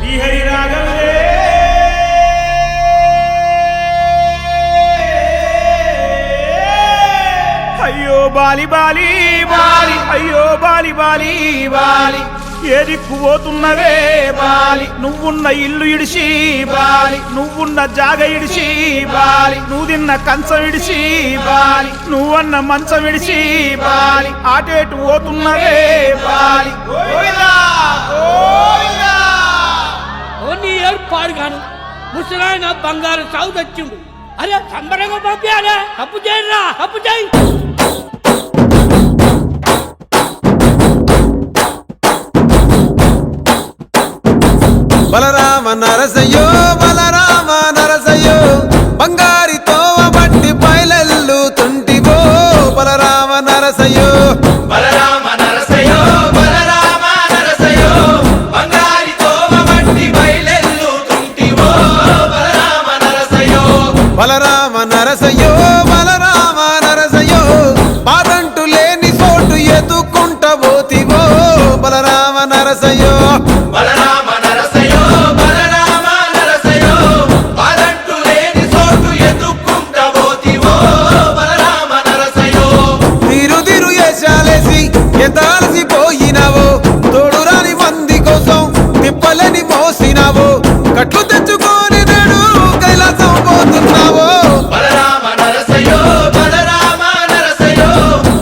శ్రీహరి రాగంలే అయ్యో Bali Bali Bali అయ్యో Bali Bali Bali ఏ దిక్కు పోతున్నవే బాలి నువ్వున్న ఇల్లు ఇడిచి బాలి నువ్వున్న జాగ ఇడిచి బాలి నువ్వు తిన్న కంచం ఇడిచి బాలి నువ్వన్న మంచం ఇడిచి బాలి ఆటేటు పోతున్నవే బాలి ఏర్పాడుగాను ముసలాయన బంగారు సాగు తెచ్చిండు. అరే సంబరంగా పంపించాలే, తప్పు చేయరా, తప్పు చేయి. బలరామ నరసయ్యో బలరామ నరసయ్యో బంగారితో బట్టి బయలెల్లు తుంటివో బలరామ నరసయ్యో బలరామ నరసయ్యో బలరామ నరసయ్యో బంగారితో బట్టి బయలెల్లు తుంటివో బలరామ నరసయ్యో బలరామ నరసయ్యో బలరామ నరసయ్యో పాదంటు లేని చోటు ఎదుకుంట పోతివో బలరామ నరసయ్యో బలరామ నరసయ్యో బలరామ నరసయ్యో పాదంటు లేని చోటు ఎదుకుంట పోతివో బలరామ నరసయ్యో తీరు తీరు వేషాలేసి ఎంత అలసిపోయినావో తోడు రాని మంది కోసం తిప్పలని మోసినావో కట్లు తెచ్చుకొని నేడు కైలాసం పోతున్నావో బలరామ నరసయ్యో బలరామ నరసయ్యో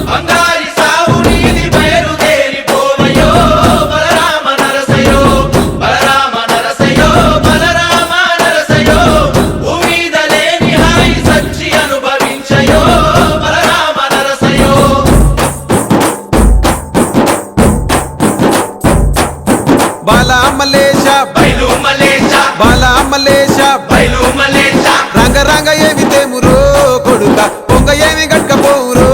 బంగారి సావు నీది బయలుదేరిపోవయ్యో బలరామ నరసయ్యో బలరామ నరసయ్యో బలరామ నరసయ్యో భూమిద లేని హాయి సచ్చి అనుభవించయో బలరామ నరసయ్యో బాలా మలేష బయలు మలేష బాలా మలేష బయలు మలేష రంగ రంగ ఏమి తేమురో కొడుక పొంగ ఏమి గట్టకపోవురో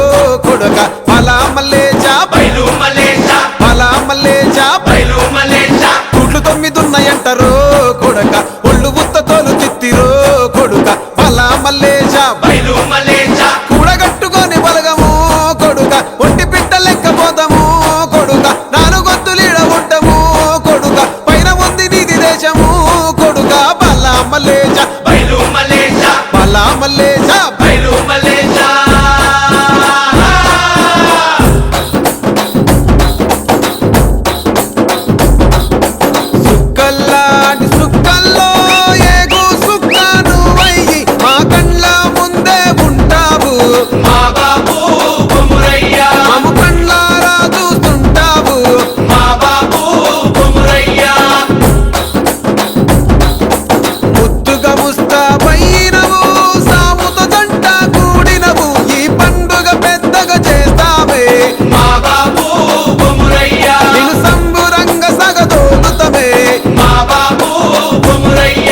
కొడుక బాలా మలేష బయలు మలేష బాలా మలేష బయలు మలేష గుడ్లు 9 ఉన్నాయంటారో కొడుక ఒళ్ళు ఉత్త తోలు తిత్తిరో కొడుక బాలా మలేష బయలు మలేష కూడగట్టుకొని బలగము కొడుక ఒంటి పిట్ట లెక్క పోతాము కొడుక నాలుగొద్దులీడ ఉంటాము కొడుక పైన ఉంది నీది దేశము కొడుక బాలా మలేష బయలు మలేష బాలా మలేష బయలు మలేష సుక్కల్లాంటి సుక్కల్లో ఏగు సుక్క నువ్వయ్యి మా కండ్ల ముందే ఉంటావు మా బాబు బొమురయ్య మాము కండ్లారా చూస్తుంటావు మా బాబు బొమురయ్య ముద్దుగా ముస్తాబైనవు సాముతో జంట కూడినవు ఈ పండుగ పెద్దగా చేస్తావే మా బాబు బొమురయ్య నిన్ను సంబురంగా సగదోలుతమే మా బాబు బొమురయ్య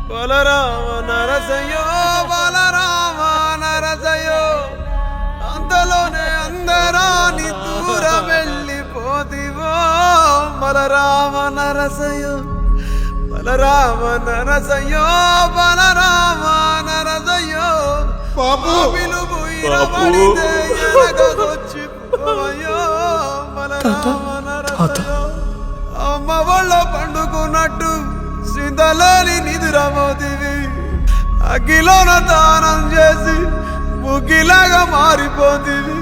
బలరామ నరసయ్యో బలరామ నరసయ్యో అంతలోనే అందరాని దూరం వెళ్ళిపోతివో బలరామ నరసయ్యో బలరామ నరసయ్యో బలరామ నరసయ్యో పిలుపు ఇరవడితే ఎనగొచ్చిపోవయ్యో బలరామ నరసయ్యో అమ్మ వాళ్ళ పండుకున్నట్టు సింతలోని నిదురమోతివి అగ్గిలోన దానం చేసి ముగ్గిలాగా మారిపోతివి